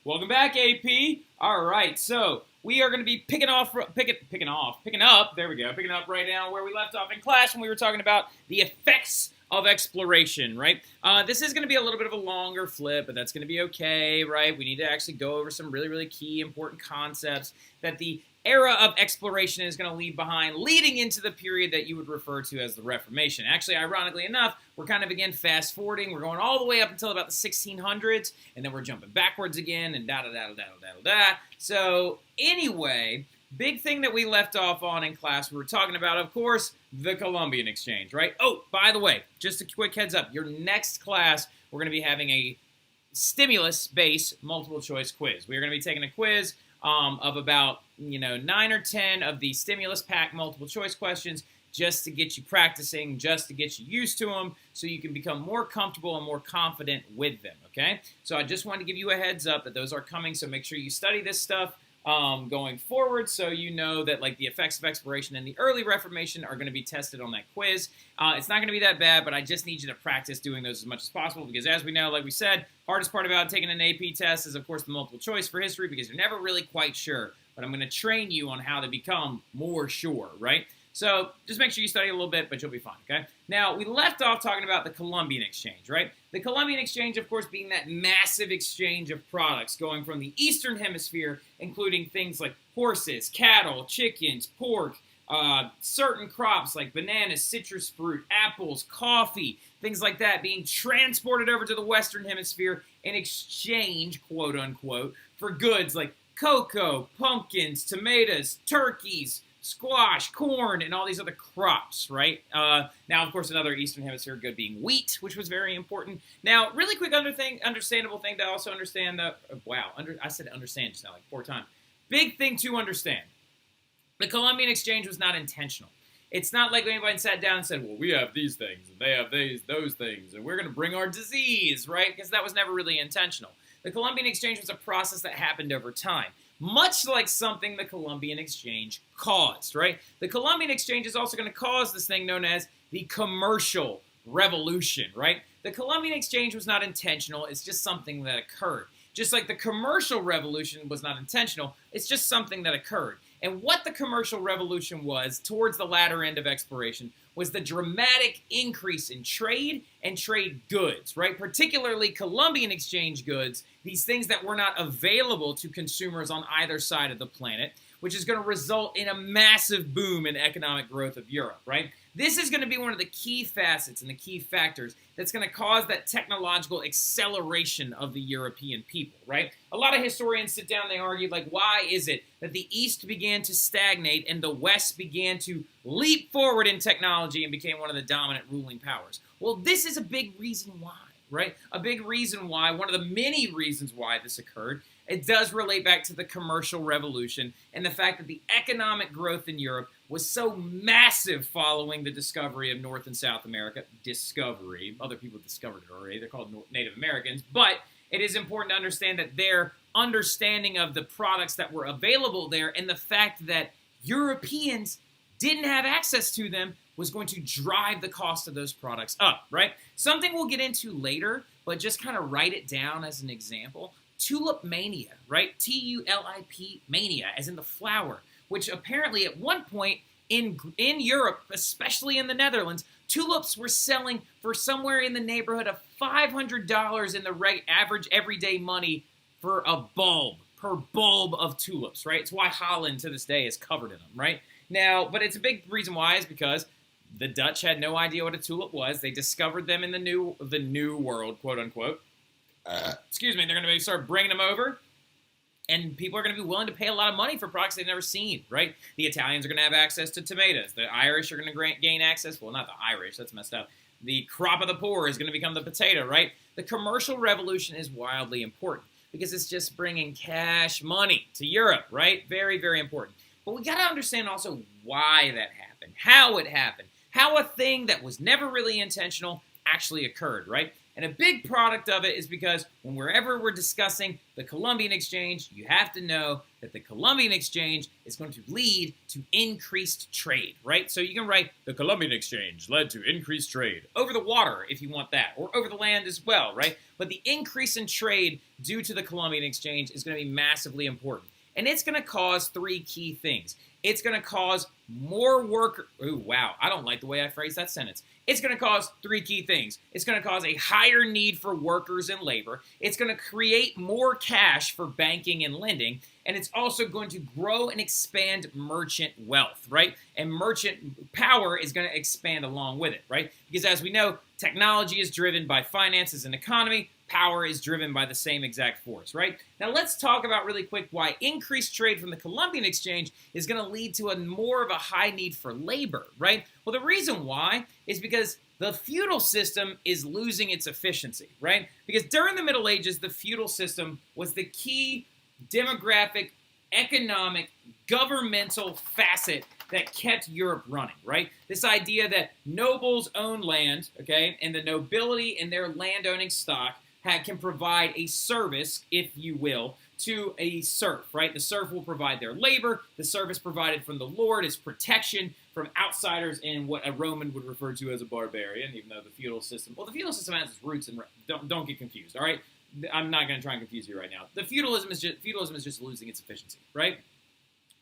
Welcome back, AP. All right, so we are going to be picking up right now where we left off in class when we were talking about the effects of exploration, right? This is going to be a little bit of a longer flip, but that's going to be okay, right? We need to actually go over some really, really key important concepts that the era of exploration is going to leave behind, leading into the period that you would refer to as the Reformation. Actually, ironically enough, we're kind of, again, fast-forwarding. We're going all the way up until about the 1600s, and then we're jumping backwards again, and da-da-da-da-da-da-da-da. So, anyway, big thing that we left off on in class, we were talking about, of course, the Colombian Exchange, right? Oh, by the way, just a quick heads up. Your next class, we're going to be having a stimulus-based multiple-choice quiz. We're going to be taking a quiz of about 9 or 10 of the stimulus pack multiple choice questions just to get you practicing, just to get you used to them so you can become more comfortable and more confident with them, okay? So I just wanted to give you a heads up that those are coming, so make sure you study this stuff going forward so you know that like the effects of exploration and the early Reformation are going to be tested on that quiz. It's not going to be that bad, but I just need you to practice doing those as much as possible because as we know, like we said, hardest part about taking an AP test is of course the multiple choice for history because you're never really quite sure, but I'm going to train you on how to become more sure, right? So just make sure you study a little bit, but you'll be fine, okay? Now, we left off talking about the Colombian Exchange, right? The Colombian Exchange, of course, being that massive exchange of products going from the Eastern Hemisphere, including things like horses, cattle, chickens, pork, certain crops like bananas, citrus fruit, apples, coffee, things like that being transported over to the Western Hemisphere in exchange, quote unquote, for goods like cocoa, pumpkins, tomatoes, turkeys, squash, corn, and all these other crops, right? Now, of course, another Eastern Hemisphere good being wheat, which was very important. Now, really quick understandable thing to also understand, I said understand just now like 4 times. Big thing to understand. The Colombian Exchange was not intentional. It's not like anybody sat down and said, well, we have these things, and they have those things, and we're going to bring our disease, right? Because that was never really intentional. The Colombian Exchange was a process that happened over time. Much like something the Colombian Exchange caused, right? The Colombian Exchange is also going to cause this thing known as the commercial revolution, right? The Colombian Exchange was not intentional. It's just something that occurred. Just like the commercial revolution was not intentional, it's just something that occurred. And what the commercial revolution was towards the latter end of exploration was the dramatic increase in trade and trade goods, right? Particularly Colombian exchange goods, these things that were not available to consumers on either side of the planet, which is going to result in a massive boom in economic growth of Europe, right? This is going to be one of the key facets and the key factors that's going to cause that technological acceleration of the European people, right? A lot of historians sit down and they argue, like, why is it that the East began to stagnate and the West began to leap forward in technology and became one of the dominant ruling powers? Well, this is a big reason why, right? A big reason why, one of the many reasons why this occurred. It does relate back to the commercial revolution and the fact that the economic growth in Europe was so massive following the discovery of North and South America. Discovery. Other people discovered it already. They're called Native Americans. But it is important to understand that their understanding of the products that were available there and the fact that Europeans didn't have access to them was going to drive the cost of those products up, right? Something we'll get into later, but just kind of write it down as an example. Tulip mania, right? T-U-L-I-P mania, as in the flower, which apparently at one point in Europe, especially in the Netherlands, tulips were selling for somewhere in the neighborhood of $500 in the average everyday money for a bulb, per bulb of tulips, right? It's why Holland to this day is covered in them, right? Now, but it's a big reason why is because the Dutch had no idea what a tulip was. They discovered them in the new world, quote unquote. They're going to start bringing them over, and people are going to be willing to pay a lot of money for products they've never seen, right? The Italians are going to have access to tomatoes. The Irish are going to gain access. Well, not the Irish. That's messed up. The crop of the poor is going to become the potato, right? The commercial revolution is wildly important because it's just bringing cash money to Europe, right? Very, very important. But we got to understand also why that happened, how it happened, how a thing that was never really intentional actually occurred, right? And a big product of it is because wherever we're discussing the Colombian Exchange, you have to know that the Colombian Exchange is going to lead to increased trade, right? So you can write the Colombian Exchange led to increased trade over the water if you want that, or over the land as well, right? But the increase in trade due to the Colombian Exchange is going to be massively important. And it's going to cause three key things. It's going to cause more work. Ooh, wow. I don't like the way I phrased that sentence. It's going to cause three key things. It's going to cause a higher need for workers and labor. It's going to create more cash for banking and lending. And it's also going to grow and expand merchant wealth, right? And merchant power is going to expand along with it, right? Because as we know, technology is driven by finances and economy. Power is driven by the same exact force, right? Now let's talk about really quick why increased trade from the Colombian Exchange is going to lead to more of a high need for labor, right? Well, the reason why is because the feudal system is losing its efficiency, right? Because during the Middle Ages, the feudal system was the key demographic, economic, governmental facet that kept Europe running, right? This idea that nobles own land, okay, and the nobility and their land-owning stock can provide a service, if you will, to a serf, right? The serf will provide their labor. The service provided from the Lord is protection from outsiders and what a Roman would refer to as a barbarian, even though the feudal system, well, the feudal system has its roots in, don't get confused, all right? I'm not going to try and confuse you right now. The feudalism is just losing its efficiency, right?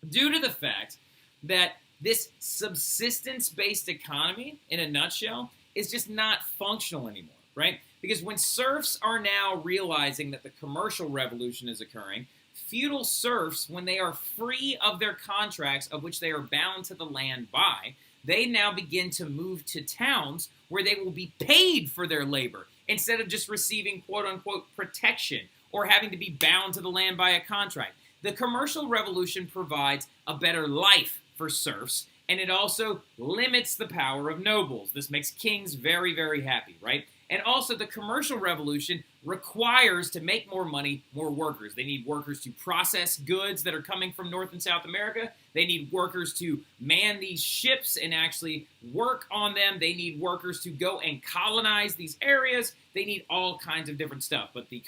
Due to the fact that this subsistence-based economy, in a nutshell, is just not functional anymore, right? Because when serfs are now realizing that the commercial revolution is occurring, feudal serfs, when they are free of their contracts of which they are bound to the land by, they now begin to move to towns where they will be paid for their labor instead of just receiving quote-unquote protection or having to be bound to the land by a contract. The commercial revolution provides a better life for serfs, and it also limits the power of nobles. This makes kings very, very happy, right? And also the commercial revolution requires, to make more money, more workers. They need workers to process goods that are coming from North and South America. They need workers to man these ships and actually work on them. They need workers to go and colonize these areas. They need all kinds of different stuff. But the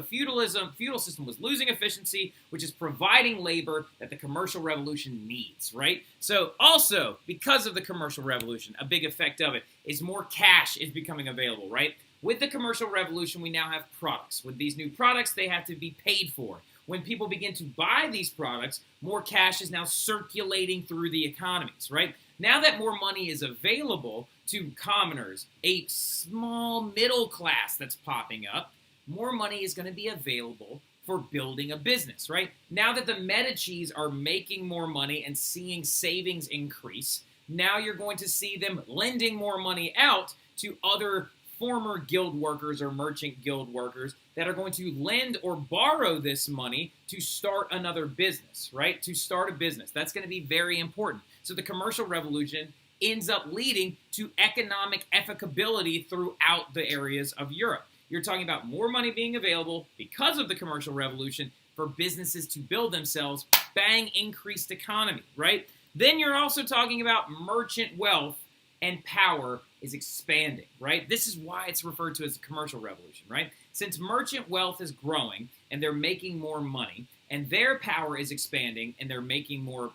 feudal system was losing efficiency, which is providing labor that the commercial revolution needs, right? So also, because of the commercial revolution, a big effect of it is more cash is becoming available, right? With the commercial revolution, we now have products. With these new products, they have to be paid for. When people begin to buy these products, more cash is now circulating through the economies, right? Now that more money is available to commoners, a small middle class that's popping up, more money is going to be available for building a business, right? Now that the Medicis are making more money and seeing savings increase, now you're going to see them lending more money out to other former guild workers or merchant guild workers that are going to lend or borrow this money to start another business, right? To start a business. That's going to be very important. So the commercial revolution ends up leading to economic efficability throughout the areas of Europe. You're talking about more money being available because of the commercial revolution for businesses to build themselves, bang, increased economy, right? Then you're also talking about merchant wealth and power is expanding, right? This is why it's referred to as the commercial revolution, right? Since merchant wealth is growing and they're making more money and their power is expanding and they're making more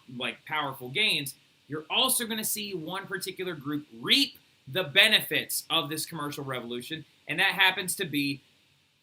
powerful gains, you're also going to see one particular group reap the benefits of this commercial revolution, and that happens to be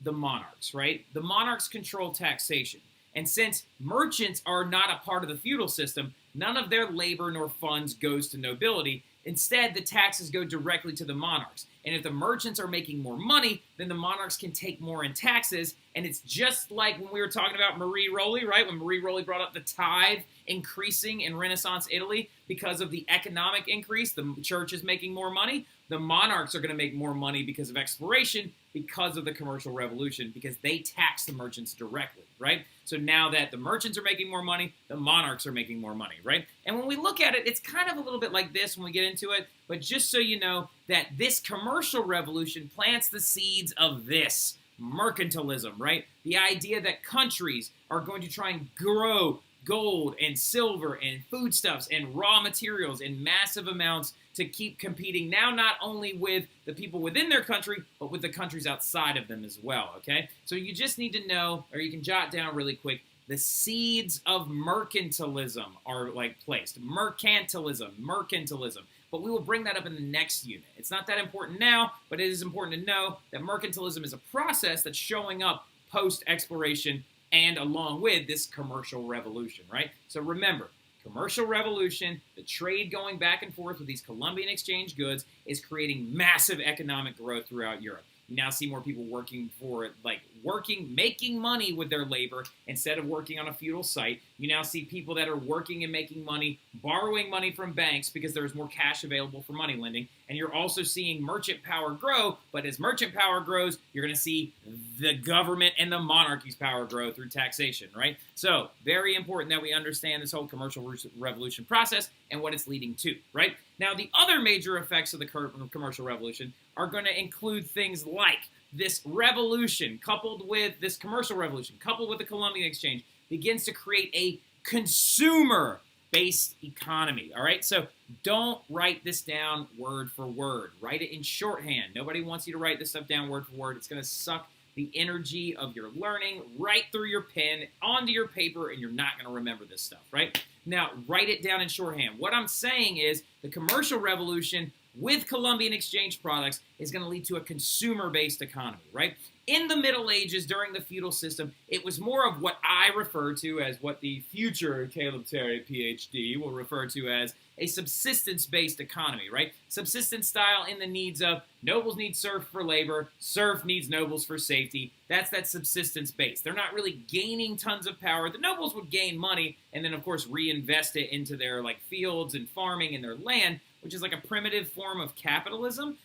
the monarchs, right? The monarchs control taxation. And since merchants are not a part of the feudal system, none of their labor nor funds goes to nobility. Instead, the taxes go directly to the monarchs. And if the merchants are making more money, then the monarchs can take more in taxes. And it's just like when we were talking about Marie Rowley, right? When Marie Rowley brought up the tithe increasing in Renaissance Italy because of the economic increase, the church is making more money. The monarchs are going to make more money because of exploration, because of the commercial revolution, because they tax the merchants directly, right? So now that the merchants are making more money, the monarchs are making more money, right? And when we look at it, it's kind of a little bit like this when we get into it, but just so you know that this commercial revolution plants the seeds of this mercantilism, right? The idea that countries are going to try and grow gold and silver and foodstuffs and raw materials in massive amounts to keep competing now not only with the people within their country, but with the countries outside of them as well, okay? So you just need to know, or you can jot down really quick, the seeds of mercantilism are placed. Mercantilism. But we will bring that up in the next unit. It's not that important now, but it is important to know that mercantilism is a process that's showing up post-exploration and along with this commercial revolution, right? So remember, commercial revolution, the trade going back and forth with these Colombian Exchange goods is creating massive economic growth throughout Europe. You now see more people working for it, making money with their labor instead of working on a feudal site. You now see people that are working and making money, borrowing money from banks because there's more cash available for money lending. And you're also seeing merchant power grow, but as merchant power grows, you're going to see the government and the monarchy's power grow through taxation, right? So, very important that we understand this whole commercial revolution process and what it's leading to, right? Now, the other major effects of the commercial revolution are going to include things like this revolution coupled with this commercial revolution, coupled with the Colombian Exchange, begins to create a consumer-based economy, all right? So don't write this down word for word. Write it in shorthand. Nobody wants you to write this stuff down word for word. It's going to suck the energy of your learning right through your pen, onto your paper, and you're not going to remember this stuff, right? Now, write it down in shorthand. What I'm saying is the commercial revolution with Colombian Exchange products is going to lead to a consumer-based economy, right? In the Middle Ages, during the feudal system, it was more of what I refer to as what the future Caleb Terry, PhD, will refer to as a subsistence-based economy, right? Subsistence style in the needs of nobles need serf for labor, serf needs nobles for safety. That's that subsistence-based. They're not really gaining tons of power. The nobles would gain money and then, of course, reinvest it into their fields and farming and their land, which is like a primitive form of capitalism.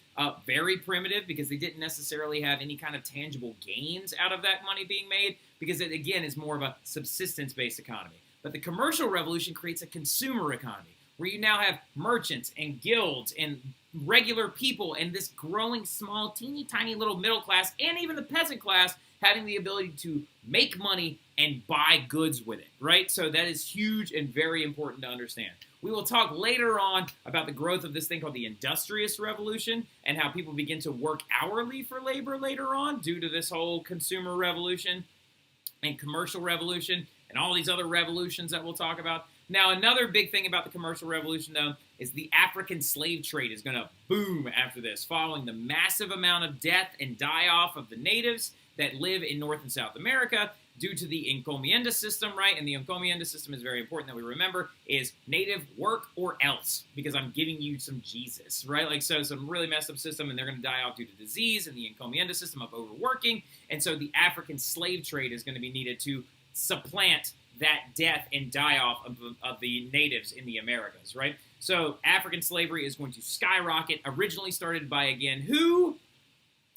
Very primitive because they didn't necessarily have any kind of tangible gains out of that money being made because it, again, is more of a subsistence-based economy. But the commercial revolution creates a consumer economy where you now have merchants and guilds and regular people and this growing small, teeny tiny little middle class and even the peasant class having the ability to make money and buy goods with it, right? So that is huge and very important to understand. We will talk later on about the growth of this thing called the Industrious Revolution and how people begin to work hourly for labor later on due to this whole consumer revolution and commercial revolution and all these other revolutions that we'll talk about. Now, another big thing about the commercial revolution, though, is the African slave trade is going to boom after this, following the massive amount of death and die-off of the natives that live in North and South America due to the encomienda system, right? And the encomienda system is very important that we remember is native work or else, because I'm giving you some Jesus, right? So some really messed up system, and they're going to die off due to disease and the encomienda system of overworking. And so the African slave trade is going to be needed to supplant that death and die-off of the natives in the Americas, right? So African slavery is going to skyrocket, originally started by, again, who?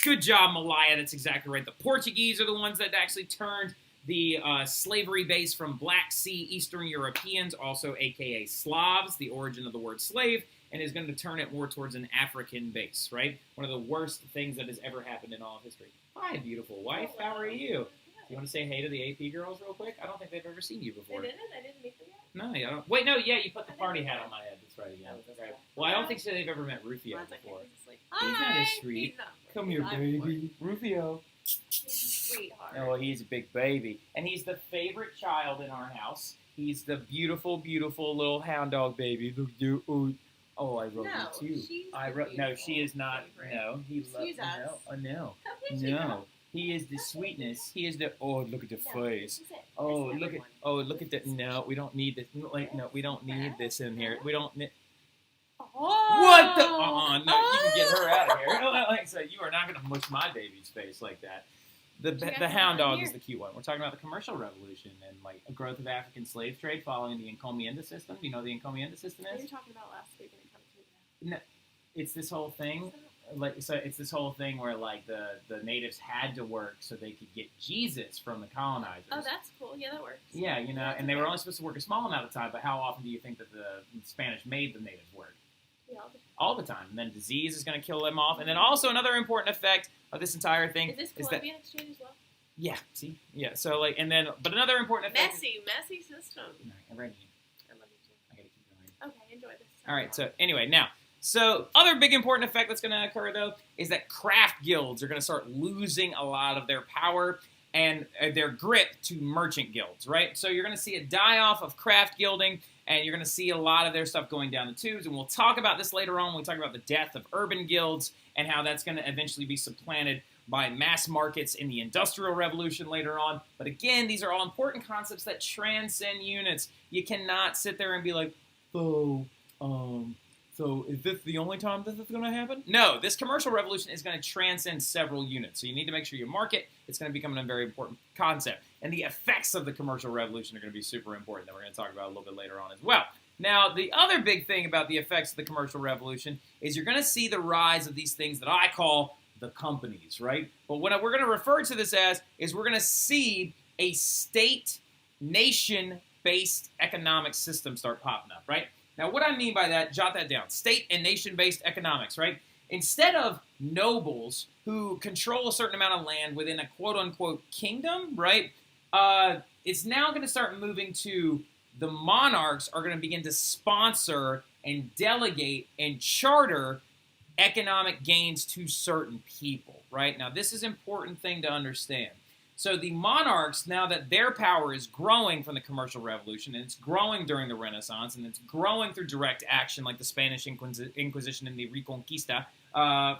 Good job, Malaya. That's exactly right. The Portuguese are the ones that actually turned the slavery base from Black Sea Eastern Europeans, also a.k.a. Slavs, the origin of the word slave, and is going to turn it more towards an African base, right? One of the worst things that has ever happened in all of history. Hi, beautiful wife. How are you? You want to say hey to the AP girls real quick? I don't think they've ever seen you before. They didn't? I didn't meet them yet? No, I don't. Wait, no, yeah, you put the party hat on my head. That's right, yeah. Right. Well, I don't think they've ever met Rufio before. He's not as sweet. Come here, baby. Rufio. He's a sweetheart. Oh, well, he's a big baby. And he's the favorite child in our house. He's the beautiful, beautiful little hound dog baby. Look, you. Oh, I wrote you too. No, she is not. Favorite. No, he loves. No, oh, no. No. He is the sweetness. He is the. Oh, look at the face. Oh, look at. Oh, look at that. No, we don't need this. No, we don't need this in here. We don't need. Oh. What the? No, you can get her out of here. So you are not going to mush my baby's face like that. The hound dog is the cute one. We're talking about the commercial revolution and a growth of African slave trade following the encomienda system. Do you know what the encomienda system is? What were you talking about last week when it comes to that? No, it's this whole thing. It's this whole thing where the natives had to work so they could get Jesus from the colonizers. Oh, that's cool. Yeah, that works. Yeah, and they were only supposed to work a small amount of time. But how often do you think that the Spanish made the natives work? Yeah, all the time. And then disease is going to kill them off. And then also another important effect of this entire thing is this Colombian Exchange as well? Yeah. See. Yeah. So but another important effect. Messy system. I'm ready. I love you too. I got to keep going. Okay, enjoy this. All right. So anyway, now. So other big important effect that's going to occur, though, is that craft guilds are going to start losing a lot of their power and their grip to merchant guilds, right? So you're going to see a die-off of craft gilding, and you're going to see a lot of their stuff going down the tubes. And we'll talk about this later on when we talk about the death of urban guilds and how that's going to eventually be supplanted by mass markets in the Industrial Revolution later on. But again, these are all important concepts that transcend units. You cannot sit there and be like, so is this the only time this is going to happen? No, this commercial revolution is going to transcend several units. So you need to make sure you mark it. It's going to become a very important concept. And the effects of the commercial revolution are going to be super important that we're going to talk about a little bit later on as well. Now, the other big thing about the effects of the commercial revolution is you're going to see the rise of these things that I call the companies, right? But what we're going to refer to this as is we're going to see a state, nation-based economic system start popping up, right? Now, what I mean by that, jot that down. State and nation-based economics, right? Instead of nobles who control a certain amount of land within a quote-unquote kingdom, right? It's now going to start moving to the monarchs are going to begin to sponsor and delegate and charter economic gains to certain people, right? Now, this is an important thing to understand. So the monarchs, now that their power is growing from the commercial revolution, and it's growing during the Renaissance, and it's growing through direct action like the Spanish Inquisition and the Reconquista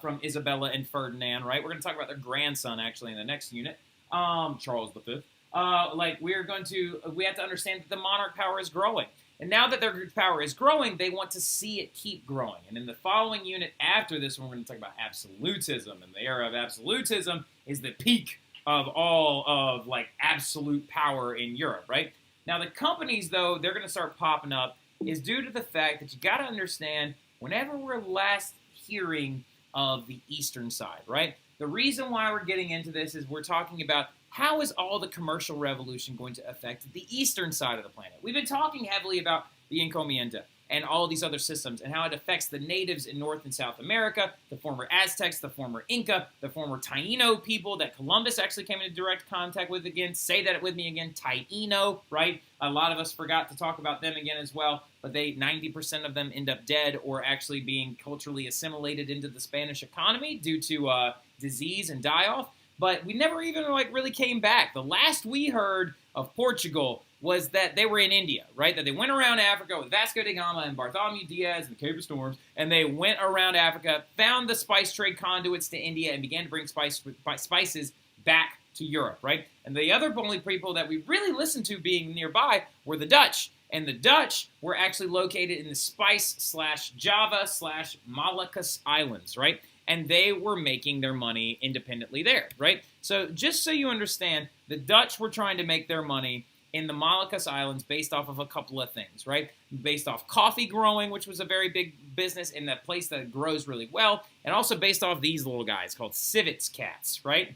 from Isabella and Ferdinand, right? We're going to talk about their grandson, actually, in the next unit, Charles V. We have to understand that the monarch power is growing. And now that their power is growing, they want to see it keep growing. And in the following unit after this one, we're going to talk about absolutism. And the era of absolutism is the peak of all of, absolute power in Europe, right? Now, the companies, though, they're going to start popping up is due to the fact that you got to understand whenever we're last hearing of the eastern side, right? The reason why we're getting into this is we're talking about how is all the commercial revolution going to affect the eastern side of the planet? We've been talking heavily about the encomienda and all these other systems and how it affects the natives in North and South America, the former Aztecs, the former Inca, the former Taino people that Columbus actually came into direct contact with again. Say that with me again, Taino, right? A lot of us forgot to talk about them again as well, but 90% of them end up dead or actually being culturally assimilated into the Spanish economy due to disease and die-off. But we never even really came back. The last we heard of Portugal was that they were in India, right? That they went around Africa with Vasco da Gama and Bartholomew Diaz and the Cape of Storms, and they went around Africa, found the spice trade conduits to India, and began to bring spices back to Europe, right? And the other only people that we really listened to being nearby were the Dutch. And the Dutch were actually located in the Spice/Java/Moluccas Islands, right? And they were making their money independently there, right? So just so you understand, the Dutch were trying to make their money in the Moluccas Islands based off of a couple of things, right? Based off coffee growing, which was a very big business in that place that grows really well, and also based off these little guys called civets cats, right?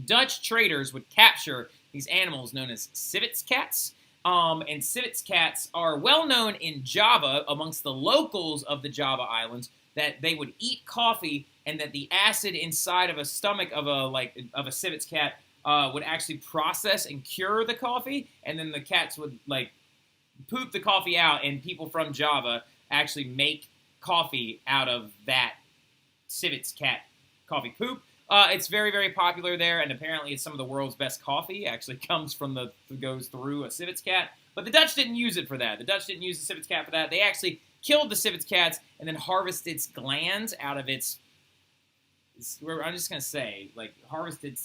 Dutch traders would capture these animals known as civets cats, and civets cats are well known in Java amongst the locals of the Java Islands that they would eat coffee and that the acid inside of a stomach of a civets cat would actually process and cure the coffee, and then the cats would poop the coffee out, and people from Java actually make coffee out of that civets cat coffee poop. It's very, very popular there, and apparently it's some of the world's best coffee. Actually comes from goes through a civets cat, but the Dutch didn't use it for that. The Dutch didn't use the civets cat for that. They actually killed the civets cats and then harvested its glands out of its. I'm just gonna say, harvested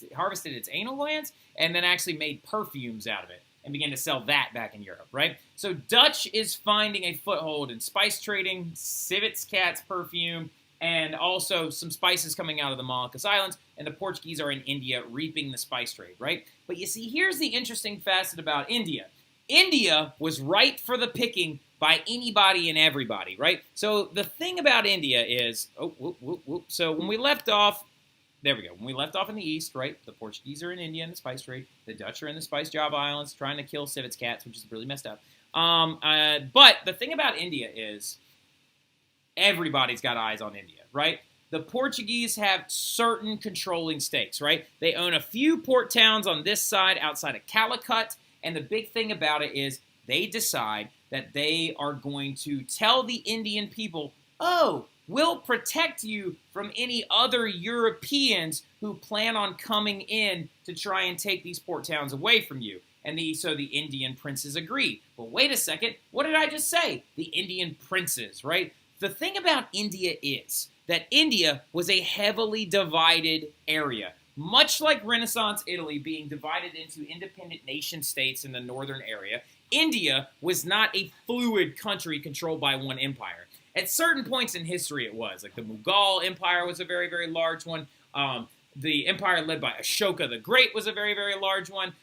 its anal glands and then actually made perfumes out of it and began to sell that back in Europe, right? So Dutch is finding a foothold in spice trading, civets cats perfume, and also some spices coming out of the Moluccas Islands, and the Portuguese are in India reaping the spice trade, right? But you see, here's the interesting facet about India. India was ripe for the picking by anybody and everybody, right? So the thing about India is, so when we left off, there we go. When we left off in the east, right, the Portuguese are in India in the spice trade. The Dutch are in the Spice Java Islands trying to kill civets cats, which is really messed up. But the thing about India is everybody's got eyes on India, right? The Portuguese have certain controlling stakes, right? They own a few port towns on this side outside of Calicut, and the big thing about it is they decide that they are going to tell the Indian people oh, we'll protect you from any other Europeans who plan on coming in to try and take these port towns away from you. And so the Indian princes agree. But wait a second, what did I just say? The Indian princes, right? The thing about India is that India was a heavily divided area, much like Renaissance Italy being divided into independent nation states in the northern area. India was not a fluid country controlled by one empire. At certain points in history it was. Like the Mughal Empire was a very, very large one. The empire led by Ashoka the Great was a very, very large one.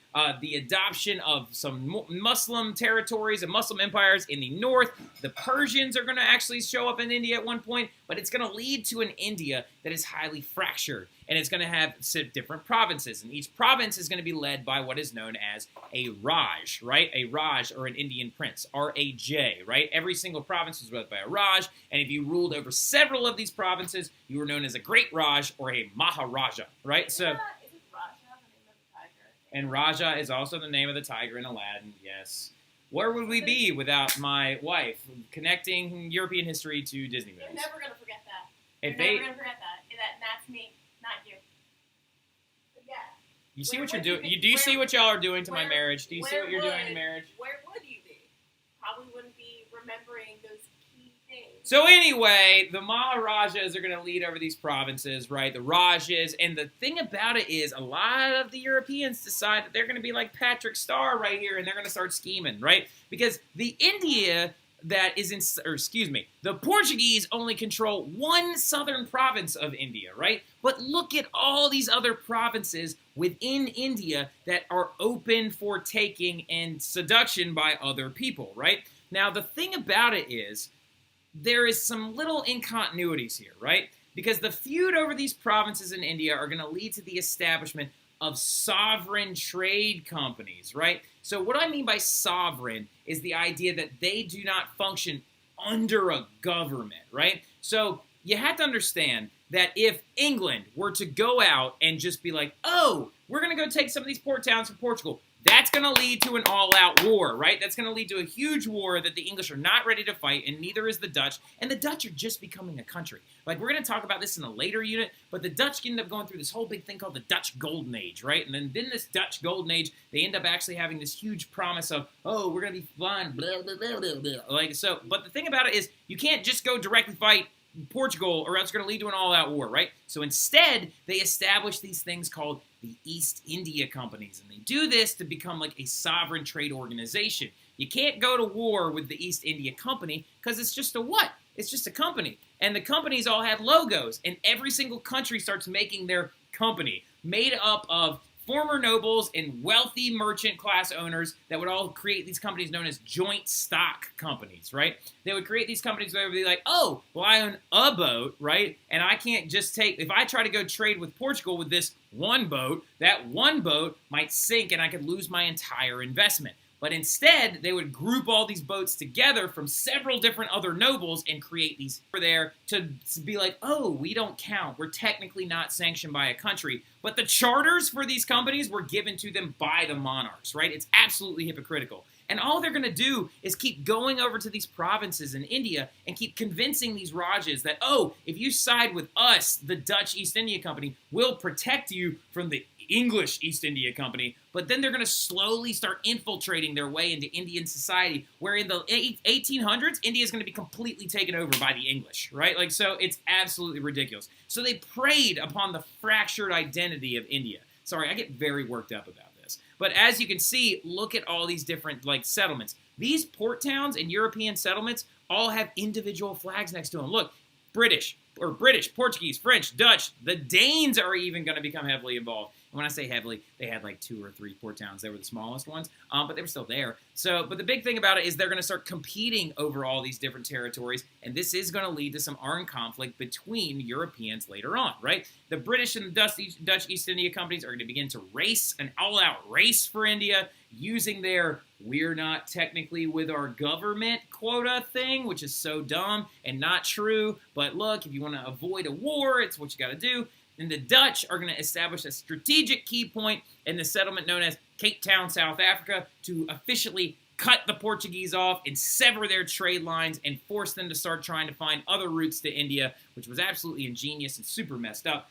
The adoption of some Muslim territories and Muslim empires in the north. The Persians are going to actually show up in India at one point, but it's going to lead to an India that is highly fractured, and it's going to have different provinces, and each province is going to be led by what is known as a Raj, right? A Raj, or an Indian prince, R-A-J, right? Every single province was led by a Raj, and if you ruled over several of these provinces, you were known as a Great Raj or a Maharaja, right? So. And Raja is also the name of the tiger in Aladdin, yes. Where would we be without my wife connecting European history to Disney movies? You're never going to forget that. If You're never going to forget that. That's me, not you. Yeah. You see what you're doing? Do you see what y'all are doing to my marriage? Do you see what you're doing to marriage? Where would you be? Probably wouldn't be remembering those key things. So anyway, the Maharajas are going to lead over these provinces, right? The Rajas. And the thing about it is a lot of the Europeans decide that they're going to be like Patrick Star right here, and they're going to start scheming, right? Because the India that is in, or excuse me, the Portuguese only control one southern province of India, right? But look at all these other provinces within India that are open for taking and seduction by other people, right? Now, the thing about it is there is some little incontinuities here, right? Because the feud over these provinces in India are going to lead to the establishment of sovereign trade companies, right? So what I mean by sovereign is the idea that they do not function under a government, right? So you have to understand that if England were to go out and just be like, oh, we're going to go take some of these port towns from Portugal, that's going to lead to an all-out war, right? That's going to lead to a huge war that the English are not ready to fight, and neither is the Dutch. And the Dutch are just becoming a country. Like, we're going to talk about this in a later unit, but the Dutch end up going through this whole big thing called the Dutch Golden Age, right? And then in this Dutch Golden Age, they end up actually having this huge promise of, oh, we're going to be fun, blah, blah, blah, blah, blah. Like, so, but the thing about it is, you can't just go directly fight Portugal, or else it's going to lead to an all-out war, right? So instead, they establish these things called the East India Companies, and they do this to become like a sovereign trade organization. You can't go to war with the East India Company because it's just a what? It's just a company. And the companies all have logos, and every single country starts making their company, made up of former nobles and wealthy merchant class owners that would all create these companies known as joint stock companies, right? They would create these companies where they would be like, oh, well, I own a boat, right? And I can't just take, if I try to go trade with Portugal with this one boat, that one boat might sink and I could lose my entire investment. But instead, they would group all these boats together from several different other nobles and create these over there to be like, oh, we don't count. We're technically not sanctioned by a country. But the charters for these companies were given to them by the monarchs, right? It's absolutely hypocritical. And all they're going to do is keep going over to these provinces in India and keep convincing these Rajas that, oh, if you side with us, the Dutch East India Company, we'll protect you from the English East India Company. But then they're going to slowly start infiltrating their way into Indian society, where in the 1800s, India is going to be completely taken over by the English, right? Like, so it's absolutely ridiculous. So they preyed upon the fractured identity of India. Sorry, I get very worked up about this. But as you can see, look at all these different, like, settlements. These port towns and European settlements all have individual flags next to them. Look, British, Portuguese, French, Dutch. The Danes are even going to become heavily involved. And when I say heavily, they had like 2 or 3 port towns. They were the smallest ones, but they were still there. So, but the big thing about it is they're going to start competing over all these different territories, and this is going to lead to some armed conflict between Europeans later on, right? The British and the Dutch East India Companies are going to begin to race, an all-out race for India, using their "we're not technically with our government" quota thing, which is so dumb and not true. But look, if you want to avoid a war, it's what you got to do. And the Dutch are going to establish a strategic key point in the settlement known as Cape Town, South Africa, to officially cut the Portuguese off and sever their trade lines and force them to start trying to find other routes to India, which was absolutely ingenious and super messed up.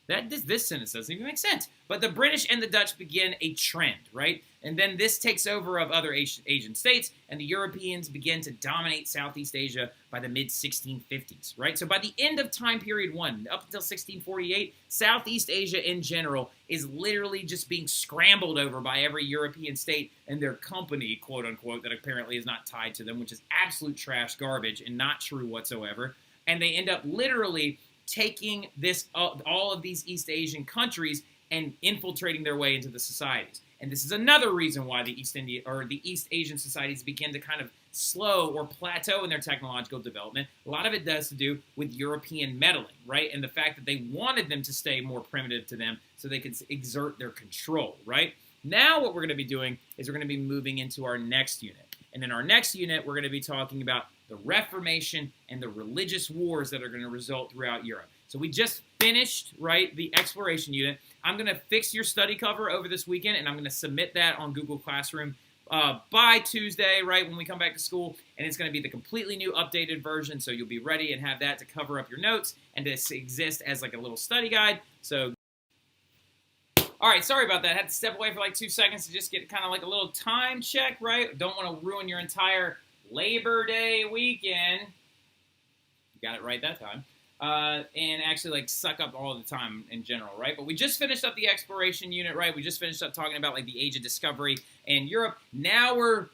This sentence doesn't even make sense. But the British and the Dutch begin a trend, right? And then this takes over of other Asian states, and the Europeans begin to dominate Southeast Asia by the mid-1650s, right? So by the end of time period 1, up until 1648, Southeast Asia in general is literally just being scrambled over by every European state and their company, quote-unquote, that apparently is not tied to them, which is absolute trash garbage and not true whatsoever. And they end up literally taking all of these East Asian countries and infiltrating their way into the societies. And this is another reason why the East Asian societies begin to kind of slow or plateau in their technological development. A lot of it does to do with European meddling, right? And the fact that they wanted them to stay more primitive to them so they could exert their control, right? Now what we're going to be doing is we're going to be moving into our next unit. And in our next unit, we're going to be talking about the Reformation and the religious wars that are going to result throughout Europe. So we just finished, right, the exploration unit. I'm going to fix your study cover over this weekend, and I'm going to submit that on Google Classroom by Tuesday, right, when we come back to school. And it's going to be the completely new updated version, so you'll be ready and have that to cover up your notes and to exist as like a little study guide. So, all right, sorry about that. I had to step away for like 2 seconds to just get kind of like a little time check, right? Don't want to ruin your entire Labor Day weekend. Got it right that time. And actually like suck up all the time in general, right? But we just finished up the exploration unit, right? We just finished up talking about like the Age of Discovery in Europe. Now we're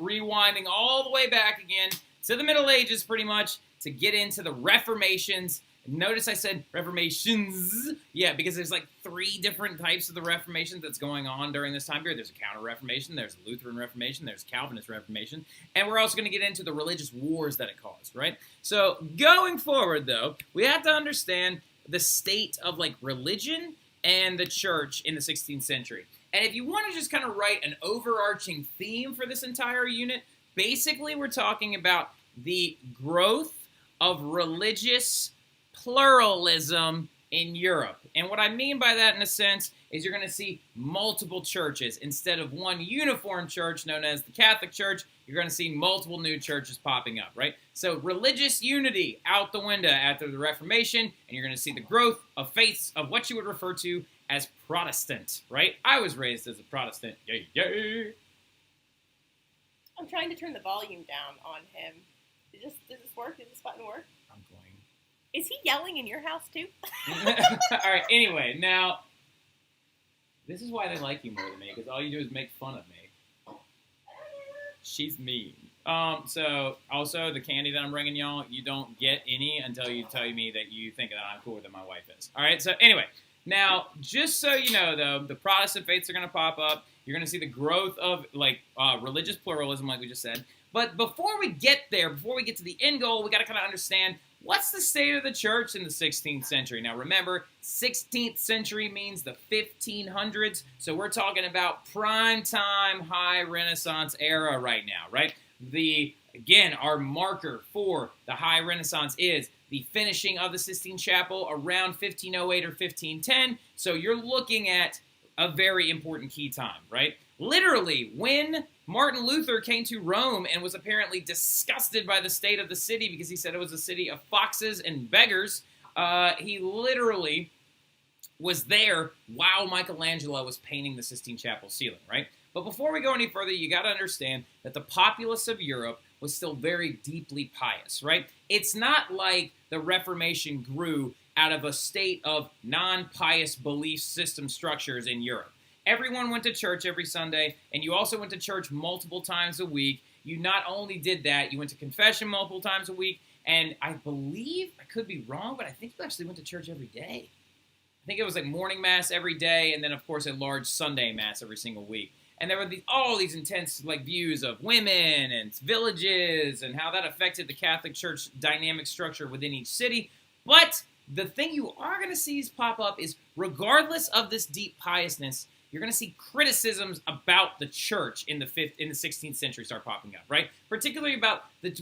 rewinding all the way back again to the Middle Ages pretty much to get into the Reformations. Notice I said Reformations, yeah, because there's like 3 different types of the Reformation that's going on during this time period. There's a Counter-Reformation, there's a Lutheran Reformation, there's Calvinist Reformation, and we're also going to get into the religious wars that it caused, right? So going forward, though, we have to understand the state of like religion and the church in the 16th century. And if you want to just kind of write an overarching theme for this entire unit, basically we're talking about the growth of religious pluralism in Europe. And what I mean by that in a sense is you're going to see multiple churches. Instead of one uniform church known as the Catholic Church, you're going to see multiple new churches popping up, right? So religious unity out the window after the Reformation, and you're going to see the growth of faiths of what you would refer to as Protestant, right? I was raised as a Protestant. Yay, yay. I'm trying to turn the volume down on him. Does this work? Does this button work? I'm going. Is he yelling in your house too? All right, anyway, now, this is why they like you more than me, because all you do is make fun of me. She's mean. So, also, the candy that I'm bringing y'all, you don't get any until you tell me that you think that I'm cooler than my wife is. All right, so anyway, now, just so you know, though, the Protestant faiths are going to pop up. You're going to see the growth of, like, religious pluralism, like we just said. But before we get there, before we get to the end goal, we got to kind of understand what's the state of the church in the 16th century. Now, remember, 16th century means the 1500s, so we're talking about prime time, high Renaissance era right now, right? Again, our marker for the high Renaissance is the finishing of the Sistine Chapel around 1508 or 1510, so you're looking at a very important key time, right? Literally, when Martin Luther came to Rome and was apparently disgusted by the state of the city because he said it was a city of foxes and beggars, he literally was there while Michelangelo was painting the Sistine Chapel ceiling, right? But before we go any further, you got to understand that the populace of Europe was still very deeply pious, right? It's not like the Reformation grew out of a state of non-pious belief system structures in Europe. Everyone went to church every Sunday, and you also went to church multiple times a week. You not only did that, you went to confession multiple times a week, and I believe, I could be wrong, but I think you actually went to church every day. I think it was like morning mass every day, and then, of course, a large Sunday mass every single week. And there were all these intense views of women and villages and how that affected the Catholic Church dynamic structure within each city. But the thing you are going to see pop up is, regardless of this deep piousness, you're going to see criticisms about the church in the 16th century start popping up, right? Particularly about the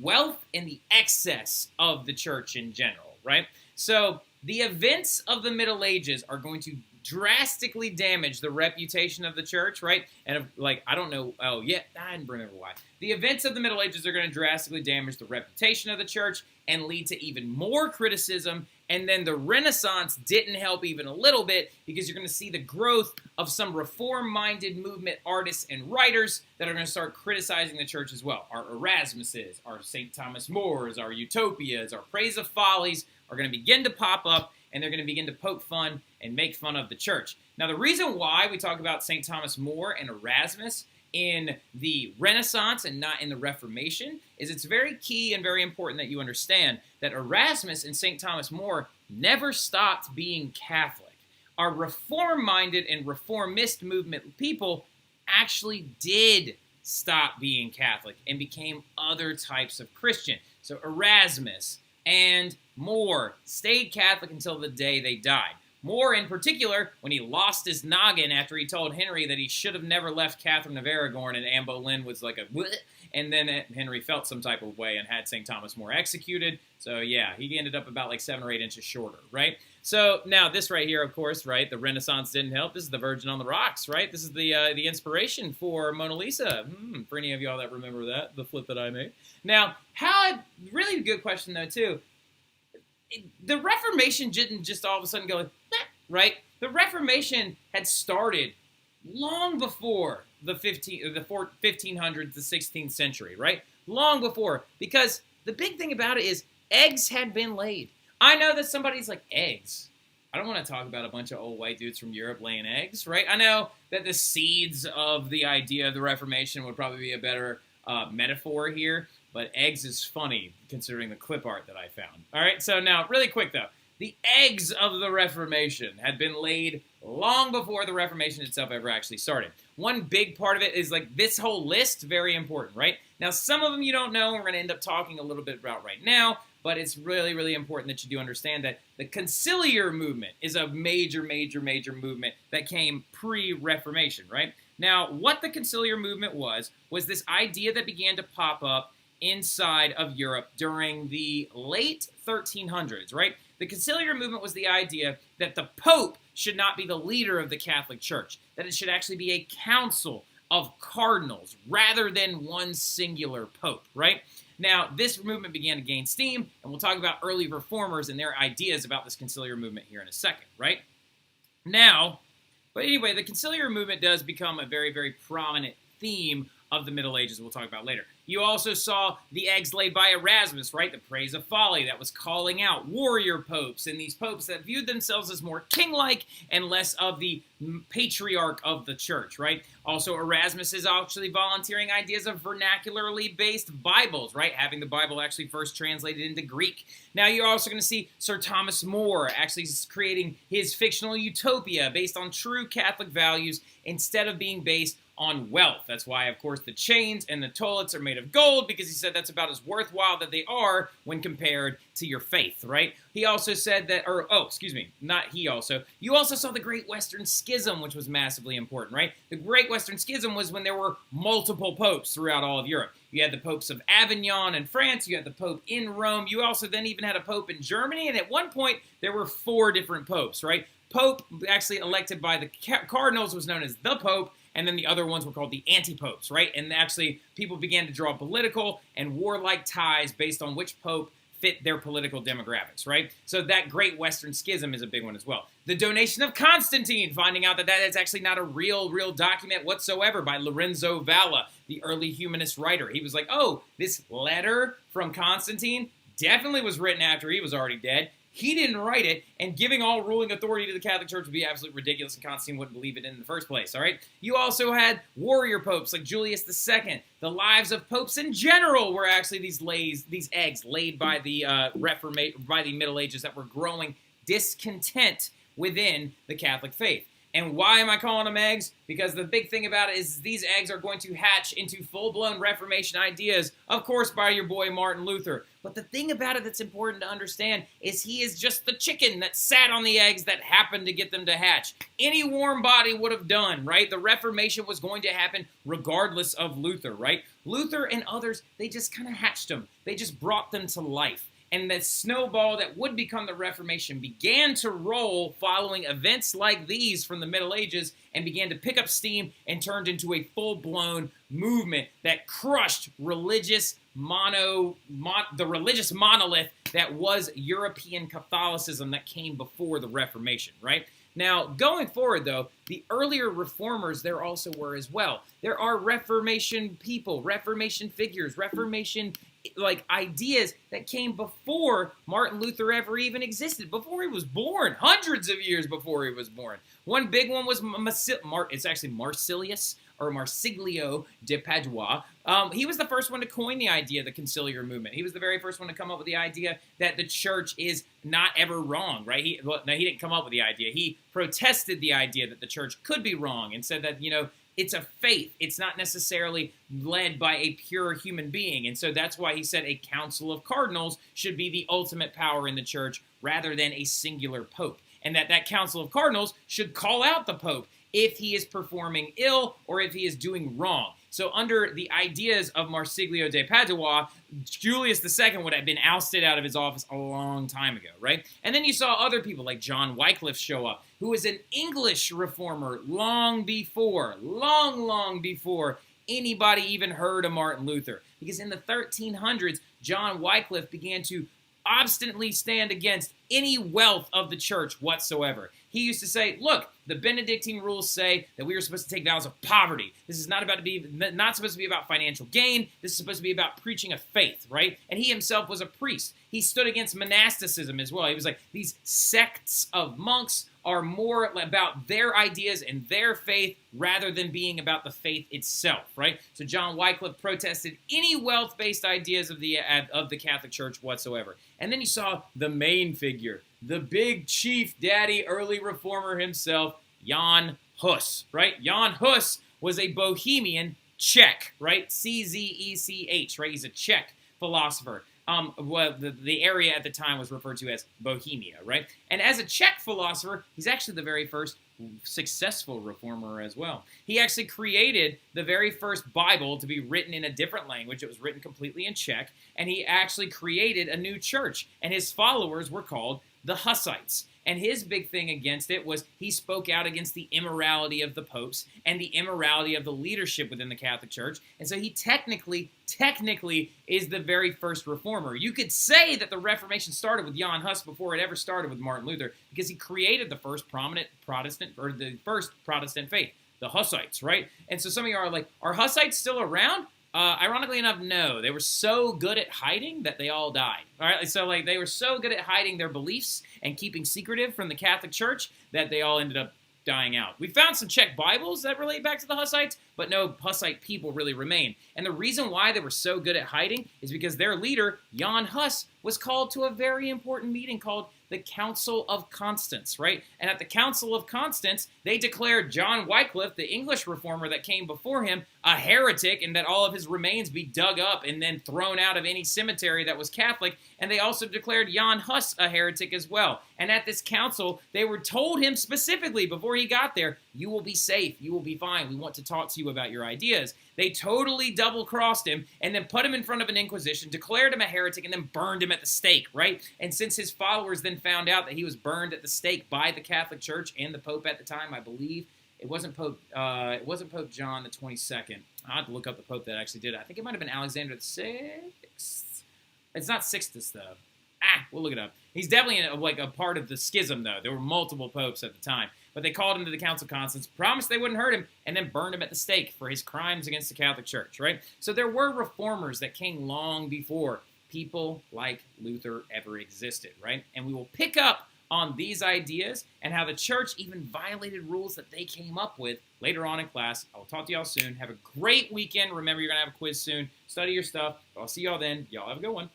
wealth and the excess of the church in general, right? So the events of the Middle Ages are going to drastically damage the reputation of the church, right? And I don't know, I didn't remember why. The events of the Middle Ages are going to drastically damage the reputation of the church and lead to even more criticism. And then the Renaissance didn't help even a little bit, because you're going to see the growth of some reform-minded movement artists and writers that are going to start criticizing the church as well. Our Erasmuses, our St. Thomas Mores, our Utopias, our Praise of Follies are going to begin to pop up, and they're going to begin to poke fun and make fun of the church. Now, the reason why we talk about St. Thomas More and Erasmus in the Renaissance and not in the Reformation is it's very key and very important that you understand that Erasmus and St. Thomas More never stopped being Catholic. Our reform-minded and reformist movement people actually did stop being Catholic and became other types of Christian. So Erasmus and More stayed Catholic until the day they died. More in particular, when he lost his noggin after he told Henry that he should have never left Catherine of Aragon, and Anne Boleyn was like a bleh, and then Henry felt some type of way and had St. Thomas More executed. So yeah, he ended up about like 7 or 8 inches shorter, right? So now this right here, of course, right, the Renaissance didn't help. This is the Virgin on the Rocks, right? This is the inspiration for Mona Lisa. For any of y'all that remember that, the flip that I made. Now, really good question though too. The Reformation didn't just all of a sudden go, right? The Reformation had started long before the 1500s, the 16th century, right? Long before, because the big thing about it is eggs had been laid. I know that somebody's like, eggs? I don't want to talk about a bunch of old white dudes from Europe laying eggs, right? I know that the seeds of the idea of the Reformation would probably be a better metaphor here, but eggs is funny considering the clip art that I found. All right, so now, really quick though. The eggs of the Reformation had been laid long before the Reformation itself ever actually started. One big part of it is like this whole list, very important, right? Now, some of them you don't know, and we're going to end up talking a little bit about right now, but it's really, really important that you do understand that the Conciliar Movement is a major, major, major movement that came pre-Reformation, right? Now, what the Conciliar Movement was this idea that began to pop up inside of Europe during the late 1300s, right? The Conciliar Movement was the idea that the Pope should not be the leader of the Catholic Church, that it should actually be a council of cardinals rather than one singular Pope, right? Now, this movement began to gain steam, and we'll talk about early reformers and their ideas about this Conciliar Movement here in a second, right? Now, but anyway, the Conciliar Movement does become a very, very prominent theme of the Middle Ages we'll talk about later. You also saw the eggs laid by Erasmus, right? The Praise of Folly that was calling out warrior popes and these popes that viewed themselves as more king-like and less of the patriarch of the church, right? Also, Erasmus is actually volunteering ideas of vernacularly based Bibles, right? Having the Bible actually first translated into Greek. Now, you're also going to see Sir Thomas More actually creating his fictional utopia based on true Catholic values instead of being based on wealth. That's why, of course, the chains and the toilets are made of gold, because he said that's about as worthwhile that they are when compared to your faith, right? He also said that, you also saw the Great Western Schism, which was massively important, right? The Great Western Schism was when there were multiple popes throughout all of Europe. You had the popes of Avignon in France, you had the pope in Rome, you also then even had a pope in Germany, and at one point, there were 4 different popes, right? Pope, actually elected by the cardinals, was known as the Pope, and then the other ones were called the anti-popes, right? And actually, people began to draw political and warlike ties based on which pope fit their political demographics, right? So that Great Western Schism is a big one as well. The donation of Constantine, finding out that that is actually not a real document whatsoever by Lorenzo Valla, the early humanist writer. He was like, oh, this letter from Constantine definitely was written after he was already dead. He didn't write it, and giving all ruling authority to the Catholic Church would be absolutely ridiculous, and Constantine wouldn't believe it in the first place, all right? You also had warrior popes like Julius II. The lives of popes in general were actually these eggs laid by the by the Middle Ages that were growing discontent within the Catholic faith. And why am I calling them eggs? Because the big thing about it is these eggs are going to hatch into full-blown Reformation ideas, of course, by your boy Martin Luther. But the thing about it that's important to understand is he is just the chicken that sat on the eggs that happened to get them to hatch. Any warm body would have done, right? The Reformation was going to happen regardless of Luther, right? Luther and others, they just kind of hatched them. They just brought them to life. And the snowball that would become the Reformation began to roll following events like these from the Middle Ages and began to pick up steam and turned into a full-blown movement that crushed the religious monolith that was European Catholicism that came before the Reformation, right? Now, going forward, though, the earlier reformers there also were as well. There are Reformation people, Reformation figures, Reformation ideas that came before Martin Luther ever even existed, before he was born, hundreds of years before he was born. One big one was it's actually Marsilius, or Marsiglio de Padua. He was the first one to coin the idea of the Conciliar Movement. He was the very first one to come up with the idea that the church is not ever wrong, right? He didn't come up with the idea. He protested the idea that the church could be wrong and said that, it's a faith. It's not necessarily led by a pure human being. And so that's why he said a council of cardinals should be the ultimate power in the church rather than a singular pope. And that council of cardinals should call out the pope if he is performing ill or if he is doing wrong. So under the ideas of Marsiglio de Padua, Julius II would have been ousted out of his office a long time ago, right? And then you saw other people like John Wycliffe show up, who was an English reformer long before anybody even heard of Martin Luther. Because in the 1300s, John Wycliffe began to obstinately stand against any wealth of the church whatsoever. He used to say, look, the Benedictine rules say that we are supposed to take vows of poverty. This is not supposed to be about financial gain. This is supposed to be about preaching a faith, right? And he himself was a priest. He stood against monasticism as well. He was like, these sects of monks are more about their ideas and their faith rather than being about the faith itself, right? So John Wycliffe protested any wealth-based ideas of the Catholic Church whatsoever. And then you saw the main figure, the big chief daddy early reformer himself, Jan Hus, right? Jan Hus was a Bohemian Czech, right? Czech, right? He's a Czech philosopher. The area at the time was referred to as Bohemia, right? And as a Czech philosopher, he's actually the very first successful reformer as well. He actually created the very first Bible to be written in a different language. It was written completely in Czech, and he actually created a new church, and his followers were called the Hussites. And his big thing against it was he spoke out against the immorality of the popes and the immorality of the leadership within the Catholic Church. And so he technically is the very first reformer. You could say that the Reformation started with Jan Hus before it ever started with Martin Luther, because he created the first prominent Protestant, or the first Protestant faith, the Hussites, right? And so some of you are like, are Hussites still around? Ironically enough, no. They were so good at hiding that they all died. All right, so they were so good at hiding their beliefs and keeping secretive from the Catholic Church that they all ended up dying out. We found some Czech Bibles that relate back to the Hussites, but no Hussite people really remain. And the reason why they were so good at hiding is because their leader, Jan Hus, was called to a very important meeting called the Council of Constance, right? And at the Council of Constance, they declared John Wycliffe, the English reformer that came before him, a heretic, and that all of his remains be dug up and then thrown out of any cemetery that was Catholic. And they also declared Jan Hus a heretic as well. And at this council, they were told him specifically before he got there, you will be safe, you will be fine, we want to talk to you about your ideas. They totally double-crossed him and then put him in front of an inquisition, declared him a heretic, and then burned him at the stake, right? And since his followers then found out that he was burned at the stake by the Catholic Church and the Pope at the time, I believe, it wasn't Pope John the 22nd. I'll have to look up the Pope that actually did it. I think it might have been Alexander the 6th. It's not Sixtus, though. We'll look it up. He's definitely a part of the schism, though. There were multiple popes at the time. But they called him to the Council of Constance, promised they wouldn't hurt him, and then burned him at the stake for his crimes against the Catholic Church, right? So there were reformers that came long before people like Luther ever existed, right? And we will pick up on these ideas and how the church even violated rules that they came up with later on in class. I'll talk to y'all soon. Have a great weekend. Remember, you're going to have a quiz soon. Study your stuff. I'll see y'all then. Y'all have a good one.